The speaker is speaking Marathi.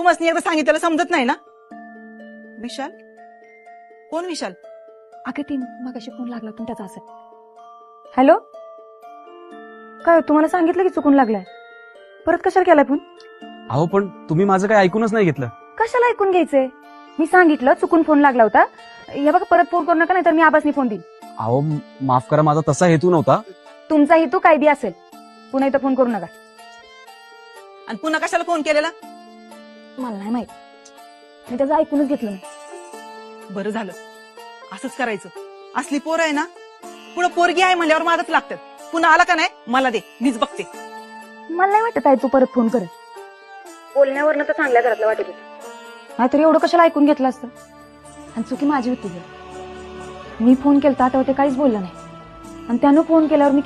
तुम्हाला एकदा सांगितलेलं समजत नाही ना? विशाल? कोण विशाल? अगं ती मगाशी फोन लागला तुमच्याचा असेल. हॅलो, काय तुम्हाला सांगितलं की चुकून लागलाय, परत कशाला केलाय फोन? अहो पण तुम्ही माझं काही ऐकूनच नाही घेतलं. कशाला ऐकून घ्यायचंय? मी सांगितलं चुकून फोन लागला होता, हे बघा परत फोन करू नका, नाही तर मी आबासनी फोन देईन. अहो माफ करा, माझा तसा हेतू नव्हता. तुमचा हेतू काय बी असेल, पुन्हा इथं फोन करू नका. आणि पुन्हा कशाला फोन केलेला? मला नाही माहित, मी त्याचं ऐकूनच घेतलं नाही. बरं झालं, असंच करायचं. असली पोर आहे ना, पुढे पोरगी आहे म्हणल्यावर मागच लागतात. पुन्हा आला का नाही मला दे, मीच बघते. मला नाही वाटत आहे तू परत फोन कर. बोलण्यावरनं तर चांगल्या घरातलं वाटत होतं, नाहीतर एवढं कशाला ऐकून घेतलं असतं. आणि चुकी माझी होती. मी फोन केलता तेव्हा ते काहीच बोललं नाही, आणि त्यानं फोन केल्यावर मी